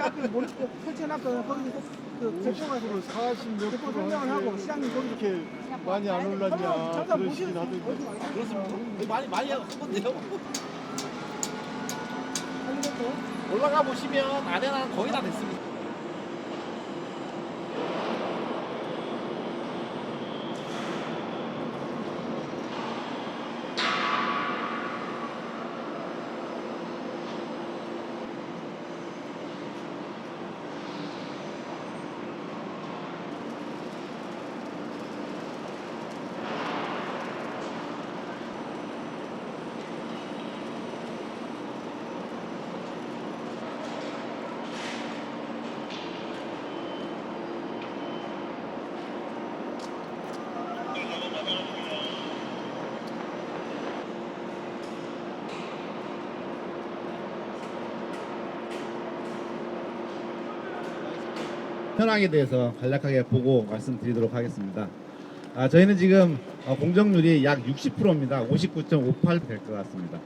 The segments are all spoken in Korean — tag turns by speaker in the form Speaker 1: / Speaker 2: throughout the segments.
Speaker 1: 앞에 모니터 설치해놨거든. 거기 제품을
Speaker 2: 그 40몇
Speaker 1: 제품 설명을 하고 시장님 거기
Speaker 2: 이렇게 많이 안 올랐냐
Speaker 1: 잠깐
Speaker 2: 그러시긴
Speaker 1: 보시는
Speaker 2: 하던데.
Speaker 3: 그렇습니까? 많이 한 건데요.
Speaker 1: 확인했고.
Speaker 3: 올라가 보시면 안에는 거의 다 됐습니다.
Speaker 4: 현황에 대해서 간략하게 보고 말씀드리도록 하겠습니다. 저희는 지금 공정률이 약 60%입니다. 59.58 될 것 같습니다.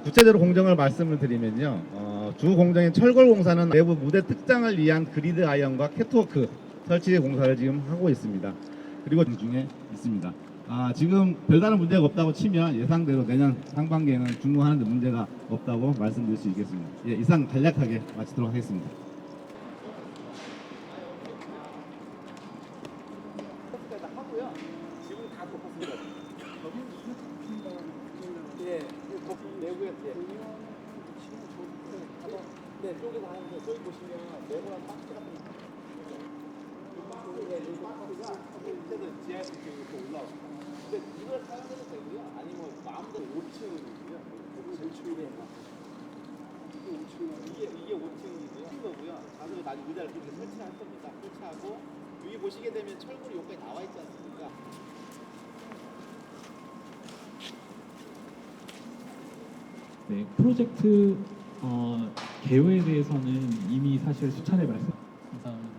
Speaker 4: 구체적으로 공정을 말씀을 드리면요. 주 공정인 철골공사는 내부 무대 특장을 위한 그리드 아이언과 캐트워크 설치 공사를 지금 하고 있습니다. 그리고 중에 있습니다. 지금 별다른 문제가 없다고 치면 예상대로 내년 상반기에는 준공하는 데 문제가 없다고 말씀드릴 수 있겠습니다. 예, 이상 간략하게 마치도록 하겠습니다.
Speaker 3: 하고요. 지금 다 덮었습니다. 예, 내부에 네, 쪽에서 하는데 저기 보시면 네모난 박스 같은 거. 이 박스가 밑에서 지하에서 이렇게 올라와요. 근데 이걸 사용해도 되고요. 아니면 마음대로 5층이고요. 5층이래. 이게 5층이고요. 거고요. 자석을 나중에 의자를 이렇게 설치할 겁니다. 설치하고 여기 보시게 되면 철골이 여기까지 나와 있지 않습니까?
Speaker 5: 네, 프로젝트 개요에 대해서는 이미 사실 수차례 말씀. 감사합니다.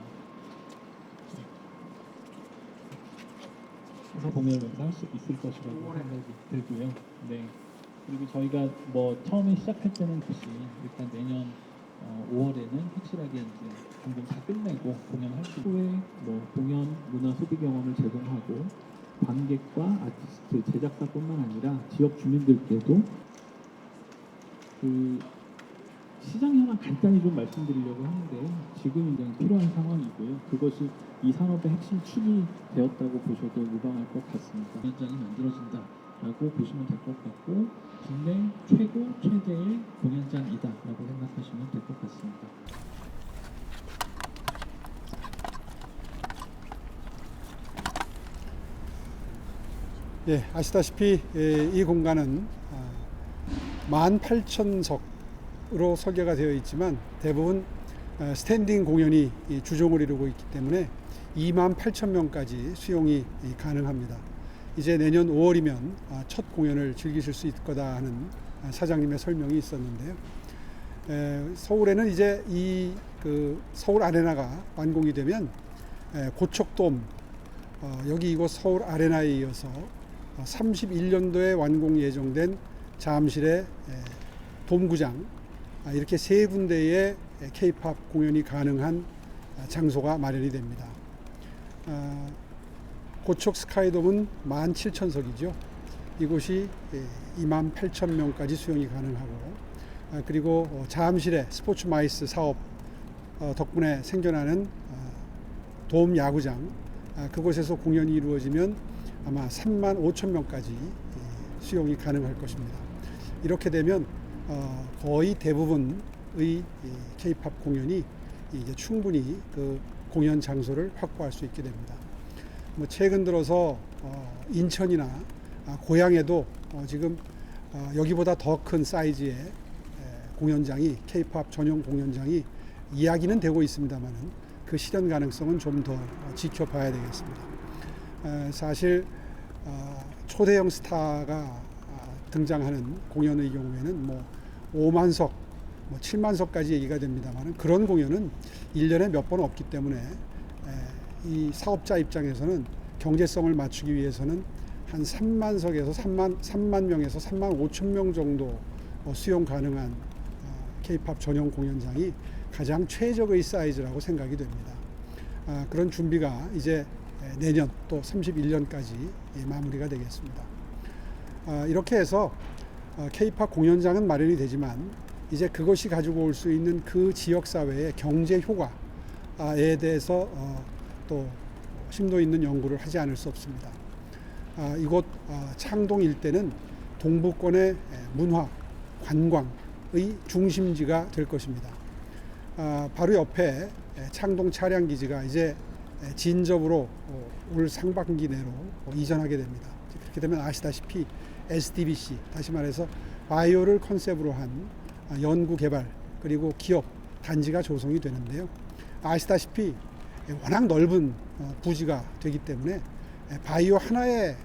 Speaker 5: 그래서 공연을 할 수 있을 것이라고 생각이 들고요. 네. 그리고 저희가 뭐 처음에 시작할 때는 혹시 일단 내년 5월에는 확실하게 이제 공연 다 끝내고 공연할 후에 뭐 공연 문화 소비 경험을 제공하고 관객과 아티스트 제작사뿐만 아니라 지역 주민들께도 그 시장 현황 간단히 좀 말씀드리려고 하는데요. 지금 굉장히 필요한 상황이고요. 그것이 이 산업의 핵심 축이 되었다고 보셔도 무방할 것 같습니다. 공연장이 만들어진다라고 보시면 될 것 같고 국내 최고 최대의 공연장이다라고 생각하시면 될 것 같습니다.
Speaker 2: 예, 아시다시피 이 공간은 18,000석으로 설계가 되어 있지만 대부분 스탠딩 공연이 주종을 이루고 있기 때문에 28,000명까지 수용이 가능합니다. 이제 내년 5월이면 첫 공연을 즐기실 수 있을 거다 하는 사장님의 설명이 있었는데요. 서울에는 이제 이 서울 아레나가 완공이 되면 고척돔 여기 이곳 서울 아레나에 이어서 31년도에 완공 예정된 잠실의 돔구장 이렇게 세 군데의 K-팝 공연이 가능한 장소가 마련이 됩니다. 고척 스카이돔은 17,000석이죠. 이곳이 28,000명까지 수용이 가능하고 그리고 잠실의 스포츠 마이스 사업 덕분에 생겨나는 돔 야구장 그곳에서 공연이 이루어지면 아마 35,000명까지 수용이 가능할 것입니다. 이렇게 되면 거의 대부분의 K-팝 공연이 이제 충분히 그 공연 장소를 확보할 수 있게 됩니다. 뭐 최근 들어서 인천이나 고양에도 지금 여기보다 더 큰 사이즈의 공연장이 K-팝 전용 공연장이 이야기는 되고 있습니다만은 그 실현 가능성은 좀 더 지켜봐야 되겠습니다. 사실 초대형 스타가 등장하는 공연의 경우에는 뭐 5만석, 뭐 7만석까지 얘기가 됩니다만 그런 공연은 1년에 몇 번 없기 때문에 이 사업자 입장에서는 경제성을 맞추기 위해서는 한 3만석에서 3만 명에서 3만 5천 명 정도 수용 가능한 K-팝 전용 공연장이 가장 최적의 사이즈라고 생각이 됩니다. 그런 준비가 이제 내년 또 31년까지 마무리가 되겠습니다. 이렇게 해서 K-팝 공연장은 마련이 되지만 이제 그것이 가지고 올 수 있는 그 지역사회의 경제 효과에 대해서 또 심도 있는 연구를 하지 않을 수 없습니다. 이곳 창동 일대는 동부권의 문화, 관광의 중심지가 될 것입니다. 바로 옆에 창동 차량기지가 이제 진접으로 올 상반기 내로 이전하게 됩니다. 그렇게 되면 아시다시피 SDBC, 다시 말해서 바이오를 컨셉으로 한 연구 개발 그리고 기업 단지가 조성이 되는데요. 아시다시피 워낙 넓은 부지가 되기 때문에 바이오 하나의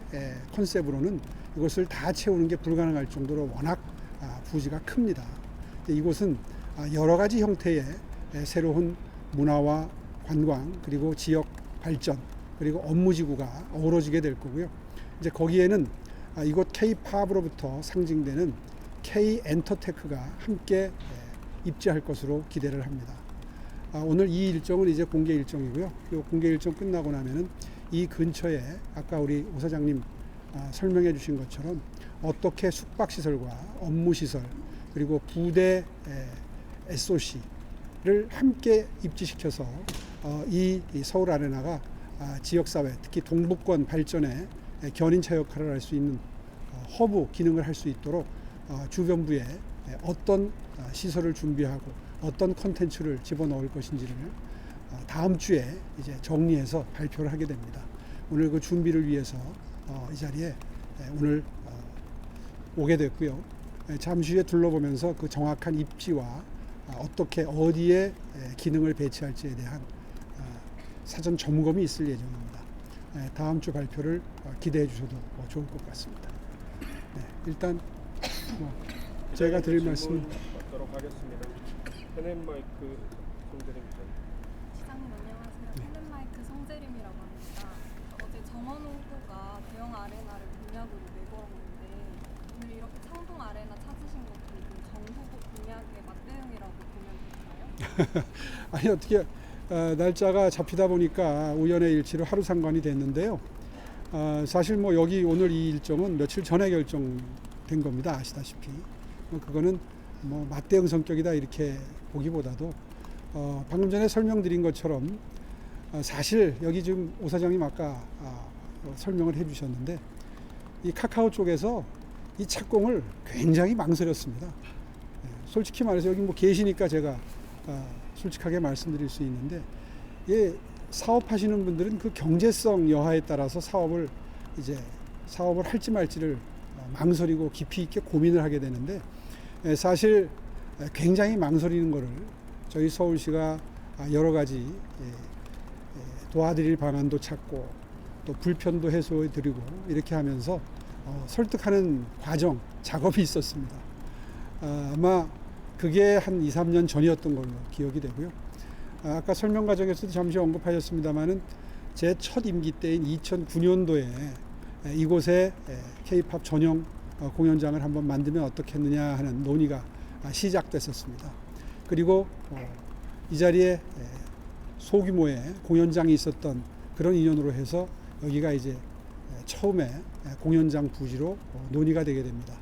Speaker 2: 컨셉으로는 이것을 다 채우는 게 불가능할 정도로 워낙 부지가 큽니다. 이곳은 여러 가지 형태의 새로운 문화와 관광 그리고 지역 발전 그리고 업무지구가 어우러지게 될 거고요. 이제 거기에는 이곳 K-팝으로부터 상징되는 K-엔터테크가 함께 입지할 것으로 기대를 합니다. 오늘 이 일정은 이제 공개 일정이고요. 이 공개 일정 끝나고 나면은 이 근처에 아까 우리 오 사장님 설명해 주신 것처럼 어떻게 숙박시설과 업무시설 그리고 부대 SOC를 함께 입지시켜서 이 서울 아레나가 지역사회 특히 동북권 발전에 견인차 역할을 할 수 있는 허브 기능을 할 수 있도록 주변부에 어떤 시설을 준비하고 어떤 컨텐츠를 집어넣을 것인지를 다음 주에 이제 정리해서 발표를 하게 됩니다. 오늘 그 준비를 위해서 이 자리에 오늘 오게 됐고요. 잠시 후에 둘러보면서 그 정확한 입지와 어떻게 어디에 기능을 배치할지에 대한 사전 점검이 있을 예정입니다. 다음 주 발표를 기대해 주셔도 좋을 것 같습니다. 일단 제가 드릴 말씀
Speaker 6: 받도록 하겠습니다. 펜앤마이크 송재림입니다.
Speaker 7: 시장님 안녕하세요. 펜앤마이크 송재림이라고 합니다. 어제 정원호 후보가 대형 아레나를 공약으로 내걸었는데 오늘 이렇게 창동 아레나 찾으신 것도 정 후보 공약의 맞대응이라고 보면 될까요?
Speaker 2: 아니 어떻게 날짜가 잡히다 보니까 우연의 일치로 하루 상관이 됐는데요. 사실 뭐 여기 오늘 이 일정은 며칠 전에 결정된 겁니다. 아시다시피 그거는 뭐 맞대응 성격이다 이렇게 보기보다도 방금 전에 설명드린 것처럼 사실 여기 지금 오 사장님 아까 설명을 해주셨는데 이 카카오 쪽에서 이 착공을 굉장히 망설였습니다. 솔직히 말해서 여기 뭐 계시니까 제가 솔직하게 말씀드릴 수 있는데 사업하시는 분들은 그 경제성 여하에 따라서 사업을 할지 말지를 망설이고 깊이 있게 고민을 하게 되는데 사실 굉장히 망설이는 거를 저희 서울시가 여러 가지 도와드릴 방안도 찾고 또 불편도 해소해 드리고 이렇게 하면서 설득하는 과정 작업이 있었습니다. 아마 그게 한 2, 3년 전이었던 걸로 기억이 되고요. 아까 설명 과정에서도 잠시 언급하셨습니다마는 제 첫 임기 때인 2009년도에 이곳에 K-팝 전용 공연장을 한번 만들면 어떻겠느냐 하는 논의가 시작됐었습니다. 그리고 이 자리에 소규모의 공연장이 있었던 그런 인연으로 해서 여기가 이제 처음에 공연장 부지로 논의가 되게 됩니다.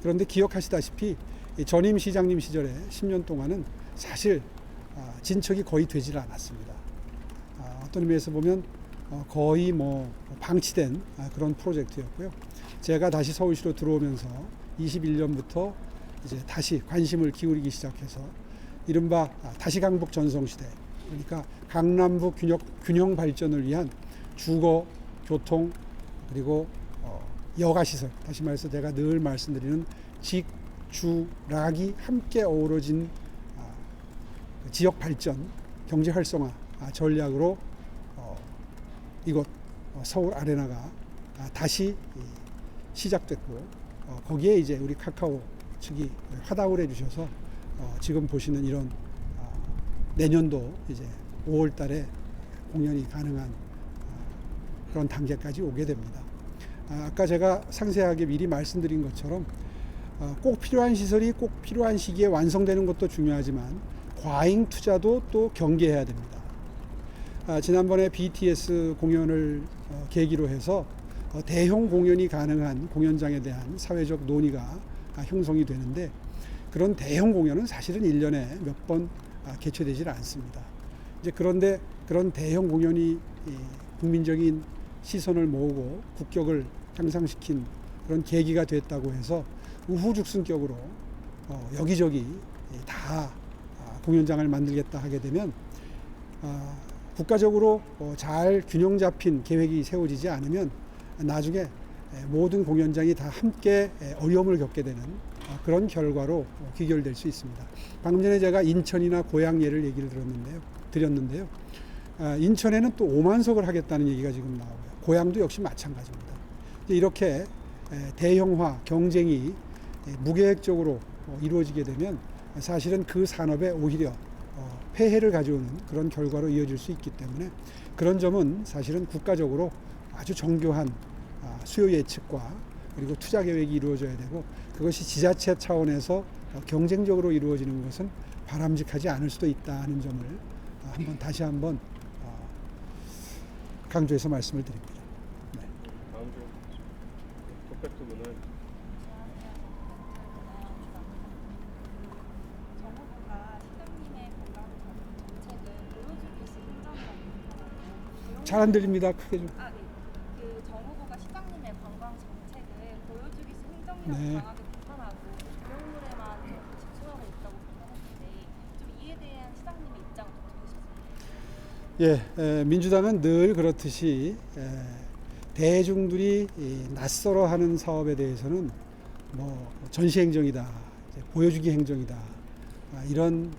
Speaker 2: 그런데 기억하시다시피 전임 시장님 시절에 10년 동안은 사실 진척이 거의 되질 않았습니다. 어떤 의미에서 보면 거의 뭐 방치된 그런 프로젝트였고요. 제가 다시 서울시로 들어오면서 21년부터 이제 다시 관심을 기울이기 시작해서 이른바 다시 강북 전성시대, 그러니까 강남북 균형 발전을 위한 주거, 교통 그리고 여가시설, 다시 말해서 제가 늘 말씀드리는 직주락이 함께 어우러진 지역 발전, 경제 활성화 전략으로 이곳 서울 아레나가 다시 시작됐고 거기에 이제 우리 카카오 측이 화답을 해주셔서 지금 보시는 이런 내년도 이제 5월 달에 공연이 가능한 그런 단계까지 오게 됩니다. 아까 제가 상세하게 미리 말씀드린 것처럼 꼭 필요한 시설이 꼭 필요한 시기에 완성되는 것도 중요하지만 과잉 투자도 또 경계해야 됩니다. 지난번에 BTS 공연을 계기로 해서 대형 공연이 가능한 공연장에 대한 사회적 논의가 형성이 되는데, 그런 대형 공연은 사실은 1년에 몇 번 개최되질 않습니다. 이제 그런데 그런 대형 공연이 국민적인 시선을 모으고 국격을 향상시킨 그런 계기가 됐다고 해서 우후죽순격으로 여기저기 다 공연장을 만들겠다 하게 되면 국가적으로 잘 균형 잡힌 계획이 세워지지 않으면 나중에 모든 공연장이 다 함께 어려움을 겪게 되는 그런 결과로 귀결될 수 있습니다. 방금 전에 제가 인천이나 고양 예를 얘기를 드렸는데요. 인천에는 또 5만석을 하겠다는 얘기가 지금 나오고요. 고양도 역시 마찬가지입니다. 이렇게 대형화 경쟁이 무계획적으로 이루어지게 되면 사실은 그 산업에 오히려 폐해를 가져오는 그런 결과로 이어질 수 있기 때문에, 그런 점은 사실은 국가적으로 아주 정교한 수요 예측과 그리고 투자 계획이 이루어져야 되고, 그것이 지자체 차원에서 경쟁적으로 이루어지는 것은 바람직하지 않을 수도 있다는 점을 다시 한번 강조해서 말씀을 드립니다. 네.
Speaker 6: 다음 주 토팩트분은
Speaker 7: 정 후보가 시장님의 건강 정책을 보여주기 힘들다고
Speaker 2: 잘 안 들립니다. 크게 좀.
Speaker 7: 네. 정 후보가 시장님의 관광 정책을 보여주기 행정력
Speaker 2: 네.
Speaker 7: 강하게 비판하고 비용물에만 집중하고 있다고 비판했는데, 좀 이에 대한 시장님의 입장은 어떻게 보십니까?
Speaker 2: 민주당은 늘 그렇듯이 대중들이 낯설어하는 사업에 대해서는 뭐 전시행정이다, 보여주기 행정이다, 이런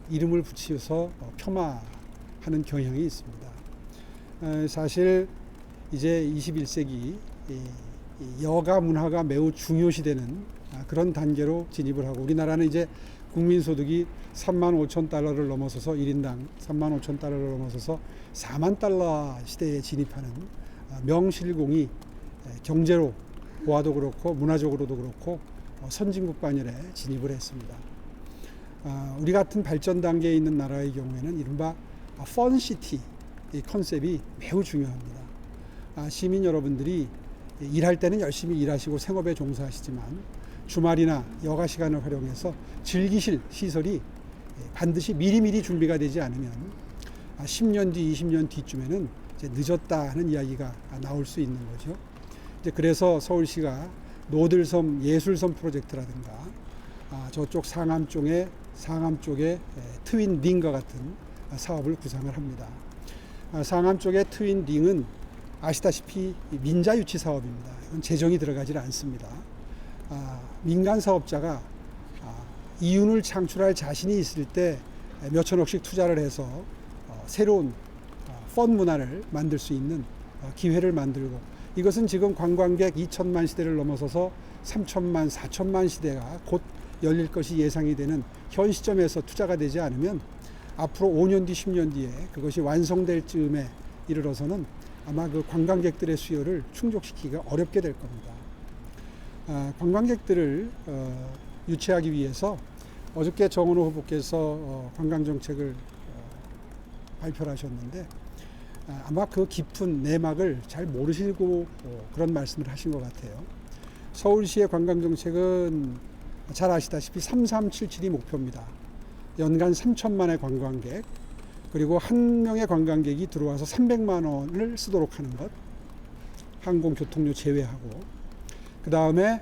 Speaker 2: 이름을 붙여서 폄하하는 경향이 있습니다. 사실 이제 21세기 여가 문화가 매우 중요시되는 그런 단계로 진입을 하고, 우리나라는 이제 국민소득이 3만 5천 달러를 넘어서서 1인당 3만 5천 달러를 넘어서서 4만 달러 시대에 진입하는 명실공히 경제로 보아도 그렇고 문화적으로도 그렇고 선진국 반열에 진입을 했습니다. 우리 같은 발전 단계에 있는 나라의 경우에는 이른바 펀시티 컨셉이 매우 중요합니다. 시민 여러분들이 일할 때는 열심히 일하시고 생업에 종사하시지만 주말이나 여가 시간을 활용해서 즐기실 시설이 반드시 미리미리 준비가 되지 않으면 10년 뒤, 20년 뒤쯤에는 이제 늦었다 하는 이야기가 나올 수 있는 거죠. 이제 그래서 서울시가 노들섬 예술섬 프로젝트라든가 저쪽 상암 쪽에 트윈 링과 같은 사업을 구상을 합니다. 상암 쪽의 트윈 링은 아시다시피 민자 유치 사업입니다. 이건 재정이 들어가질 않습니다. 민간 사업자가 이윤을 창출할 자신이 있을 때 몇천억씩 투자를 해서 새로운 펀 문화를 만들 수 있는 기회를 만들고, 이것은 지금 관광객 2천만 시대를 넘어서서 3천만, 4천만 시대가 곧 열릴 것이 예상이 되는 현 시점에서 투자가 되지 않으면 앞으로 5년 뒤, 10년 뒤에 그것이 완성될 즈음에 이르러서는 아마 그 관광객들의 수요를 충족시키기가 어렵게 될 겁니다. 관광객들을 유치하기 위해서 어저께 정원호 후보께서 관광정책을 발표를 하셨는데 아마 그 깊은 내막을 잘 모르시고 그런 말씀을 하신 것 같아요. 서울시의 관광정책은 잘 아시다시피 3377이 목표입니다. 연간 3천만의 관광객, 그리고 한 명의 관광객이 들어와서 300만 원을 쓰도록 하는 것, 항공교통료 제외하고, 그 다음에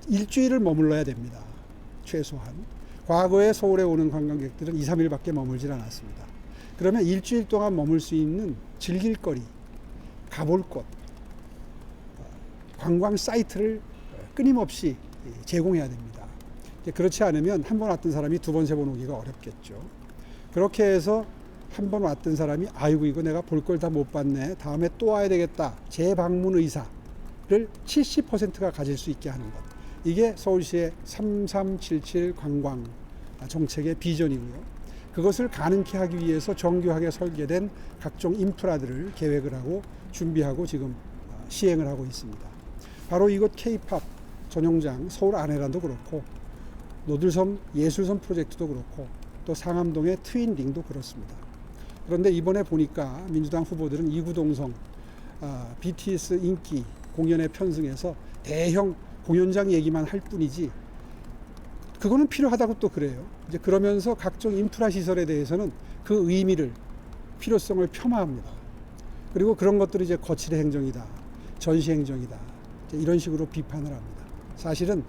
Speaker 2: 일주일을 머물러야 됩니다. 최소한. 과거에 서울에 오는 관광객들은 2, 3일밖에 머물질 않았습니다. 그러면 일주일 동안 머물 수 있는 즐길 거리, 가볼 곳, 관광 사이트를 끊임없이 제공해야 됩니다. 그렇지 않으면 한 번 왔던 사람이 두 번, 세 번 오기가 어렵겠죠. 그렇게 해서 한 번 왔던 사람이 아이고 이거 내가 볼 걸 다 못 봤네, 다음에 또 와야 되겠다, 재방문 의사를 70%가 가질 수 있게 하는 것, 이게 서울시의 3377 관광 정책의 비전이고요. 그것을 가능케 하기 위해서 정교하게 설계된 각종 인프라들을 계획을 하고 준비하고 지금 시행을 하고 있습니다. 바로 이곳 K-팝 전용장 서울 아내란도 그렇고, 노들섬 예술섬 프로젝트도 그렇고, 또 상암동의 트윈링도 그렇습니다. 그런데 이번에 보니까 민주당 후보들은 이구동성 BTS 인기 공연에 편승해서 대형 공연장 얘기만 할 뿐이지 그거는 필요하다고 또 그래요. 이제 그러면서 각종 인프라 시설에 대해서는 그 의미를 필요성을 폄하합니다. 그리고 그런 것들이 이제 거칠의 행정이다, 전시 행정이다 이런 식으로 비판을 합니다. 사실은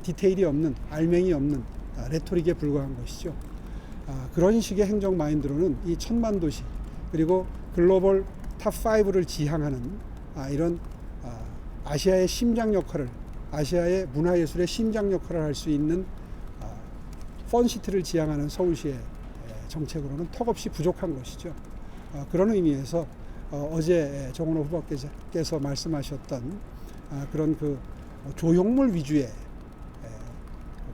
Speaker 2: 디테일이 없는 알맹이 없는 레토릭에 불과한 것이죠. 그런 식의 행정 마인드로는 이 천만 도시 그리고 글로벌 탑5를 지향하는 이런 아시아의 심장 역할을 아시아의 문화예술의 심장 역할을 할 수 있는 펀시티를 지향하는 서울시의 정책으로는 턱없이 부족한 것이죠. 그런 의미에서 어제 정원호 후보께서 말씀하셨던 그런 그 조형물 위주의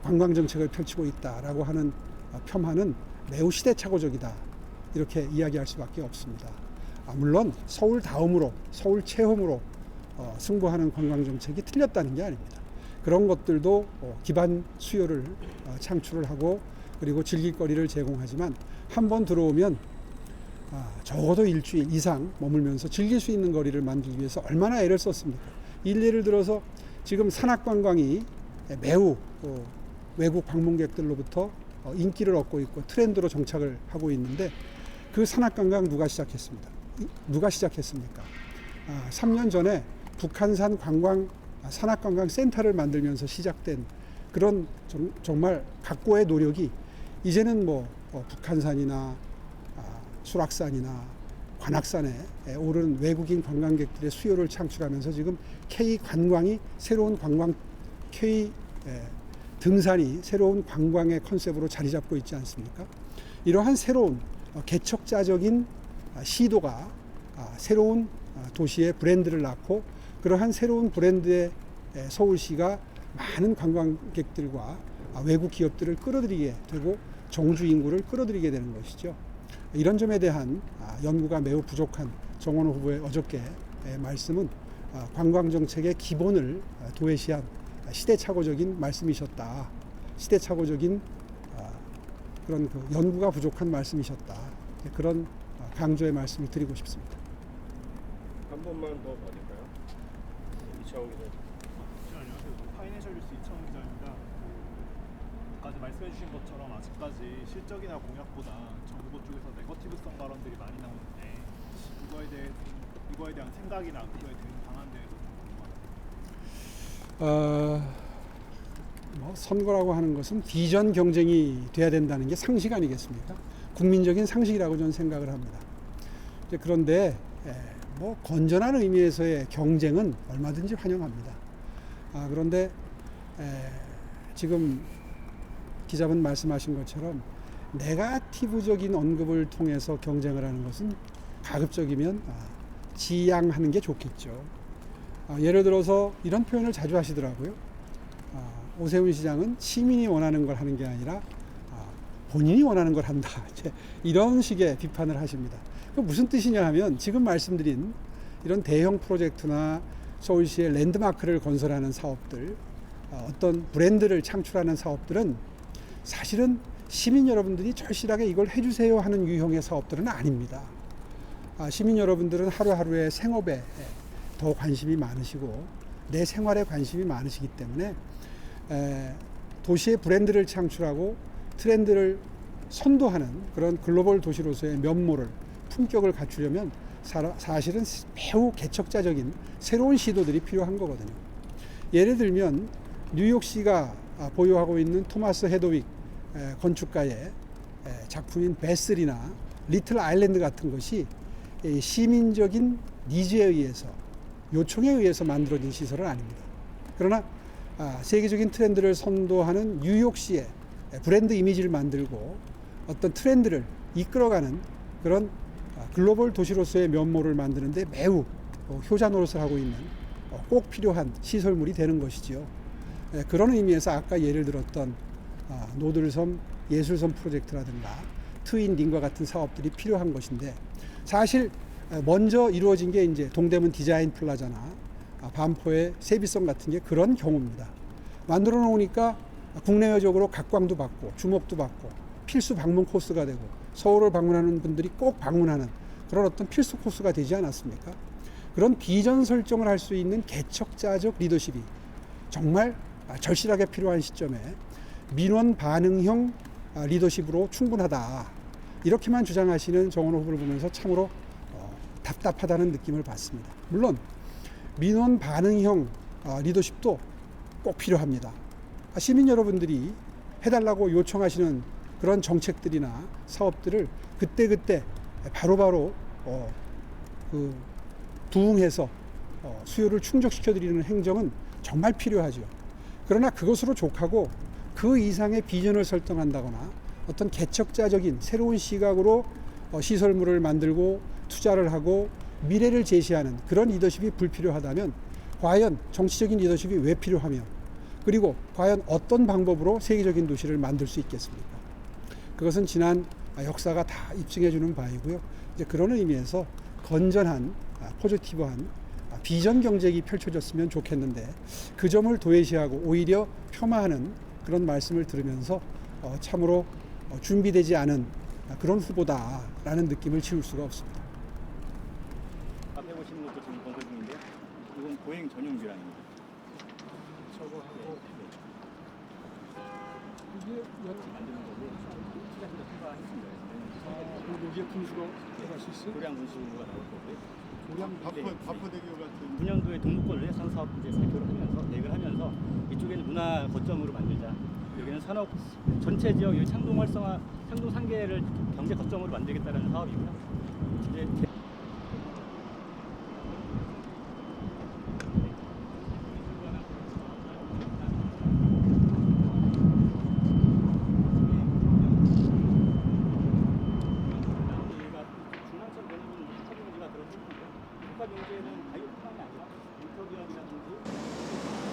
Speaker 2: 관광 정책을 펼치고 있다라고 하는 폄하는 매우 시대착오적이다 이렇게 이야기할 수밖에 없습니다. 물론 서울 다음으로 서울 체험으로 승부하는 관광 정책이 틀렸다는 게 아닙니다. 그런 것들도 기반 수요를 창출을 하고 그리고 즐길거리를 제공하지만 한번 들어오면 적어도 일주일 이상 머물면서 즐길 수 있는 거리를 만들기 위해서 얼마나 애를 썼습니까? 예를 들어서 지금 산악관광이 매우 외국 방문객들로부터 인기를 얻고 있고 트렌드로 정착을 하고 있는데 그 산악관광 누가 시작했습니까? 3년 전에 북한산 산악관광 센터를 만들면서 시작된 그런 정말 각고의 노력이 이제는 북한산이나 수락산이나 관악산에 오른 외국인 관광객들의 수요를 창출하면서 지금 K 등산이 새로운 관광의 컨셉으로 자리 잡고 있지 않습니까? 이러한 새로운 개척자적인 시도가 새로운 도시의 브랜드를 낳고 그러한 새로운 브랜드의 서울시가 많은 관광객들과 외국 기업들을 끌어들이게 되고 정주 인구를 끌어들이게 되는 것이죠. 이런 점에 대한 연구가 매우 부족한 정원호 후보의 어저께 말씀은 관광정책의 기본을 도외시한 시대착오적인 말씀이셨다. 시대착오적인 그런 그 연구가 부족한 말씀이셨다. 그런 강조의 말씀을 드리고 싶습니다.
Speaker 6: 한 번만 더 봐줄까요? 이창훈 기자.
Speaker 8: 안녕하세요. 파이낸셜 뉴스 이창훈 기자입니다. 아까 말씀해 주신 것처럼 아직까지 실적이나 공약보다 정부 쪽에서 네거티브성 발언들이 많이 나오는데 이거에 대한 생각이나 그거에 대한 방안 대해서 궁금합니다.
Speaker 2: 선거라고 하는 것은 비전 경쟁이 돼야 된다는 게 상식 아니겠습니까? 국민적인 상식이라고 저는 생각을 합니다. 그런데 건전한 의미에서의 경쟁은 얼마든지 환영합니다. 그런데 지금 기자분 말씀하신 것처럼 네거티브적인 언급을 통해서 경쟁을 하는 것은 가급적이면 지양하는 게 좋겠죠. 예를 들어서 이런 표현을 자주 하시더라고요. 오세훈 시장은 시민이 원하는 걸 하는 게 아니라 본인이 원하는 걸 한다. 이런 식의 비판을 하십니다. 그 무슨 뜻이냐 하면 지금 말씀드린 이런 대형 프로젝트나 서울시의 랜드마크를 건설하는 사업들, 어떤 브랜드를 창출하는 사업들은 사실은 시민 여러분들이 절실하게 이걸 해주세요 하는 유형의 사업들은 아닙니다. 시민 여러분들은 하루하루의 생업에 더 관심이 많으시고 내 생활에 관심이 많으시기 때문에 도시의 브랜드를 창출하고 트렌드를 선도하는 그런 글로벌 도시로서의 면모를 품격을 갖추려면 사실은 매우 개척자적인 새로운 시도들이 필요한 거거든요. 예를 들면 뉴욕시가 보유하고 있는 토마스 헤더윅 건축가의 작품인 베슬이나 리틀 아일랜드 같은 것이 시민적인 니즈에 의해서 요청에 의해서 만들어진 시설은 아닙니다. 그러나 세계적인 트렌드를 선도하는 뉴욕시의 브랜드 이미지를 만들고 어떤 트렌드를 이끌어가는 그런 글로벌 도시로서의 면모를 만드는데 매우 효자 노릇을 하고 있는 꼭 필요한 시설물이 되는 것이죠. 그런 의미에서 아까 예를 들었던 노들섬 예술섬 프로젝트라든가 트윈링과 같은 사업들이 필요한 것인데 사실 먼저 이루어진 게 이제 동대문 디자인 플라자나 반포의 세비섬 같은 게 그런 경우입니다. 만들어 놓으니까 국내외적으로 각광도 받고 주목도 받고 필수 방문 코스가 되고 서울을 방문하는 분들이 꼭 방문하는 그런 어떤 필수 코스가 되지 않았습니까? 그런 비전 설정을 할 수 있는 개척자적 리더십이 정말 절실하게 필요한 시점에 민원 반응형 리더십으로 충분하다. 이렇게만 주장하시는 정원호 후보를 보면서 참으로 답답하다는 느낌을 받습니다. 물론 민원 반응형 리더십도 꼭 필요합니다. 시민 여러분들이 해달라고 요청하시는 그런 정책들이나 사업들을 그때그때 바로바로 부응해서 수요를 충족시켜드리는 행정은 정말 필요하죠. 그러나 그것으로 족하고 그 이상의 비전을 설정한다거나 어떤 개척자적인 새로운 시각으로 시설물을 만들고 투자를 하고 미래를 제시하는 그런 리더십이 불필요하다면 과연 정치적인 리더십이 왜 필요하며 그리고 과연 어떤 방법으로 세계적인 도시를 만들 수 있겠습니까? 그것은 지난 역사가 다 입증해 주는 바이고요. 이제 그런 의미에서 건전한 포지티브한 비전 경쟁이 펼쳐졌으면 좋겠는데 그 점을 도외시하고 오히려 폄하하는 그런 말씀을 들으면서 참으로 준비되지 않은 그런 후보다라는 느낌을 지울 수가 없습니다.
Speaker 9: 앞에 보시는 것도 지금 건설 중인데요. 이건 보행 전용 뷰라입니다.
Speaker 1: 저거하고 이게
Speaker 9: 만드는 거고 투자비도 투자했습니다.
Speaker 1: 여기에 분수로 들어갈 수 있어요?
Speaker 9: 고량 분수가 나올 거고요.
Speaker 1: 고량
Speaker 9: 바포대교 같은 9년도에 동북권을 해상 사업 이제 발표를 하면서 계획을 하면서 이쪽에는 문화 거점으로 만들자. 여기는 산업 전체 지역 여기 창동 활성화, 창동 상계를 경제 거점으로 만들겠다라는 사업이고요. 이제 중랑천 되는 국가 경제가 들어섰는데 국가 경제는 바이오뿐만이 아니라 인터기업이라든지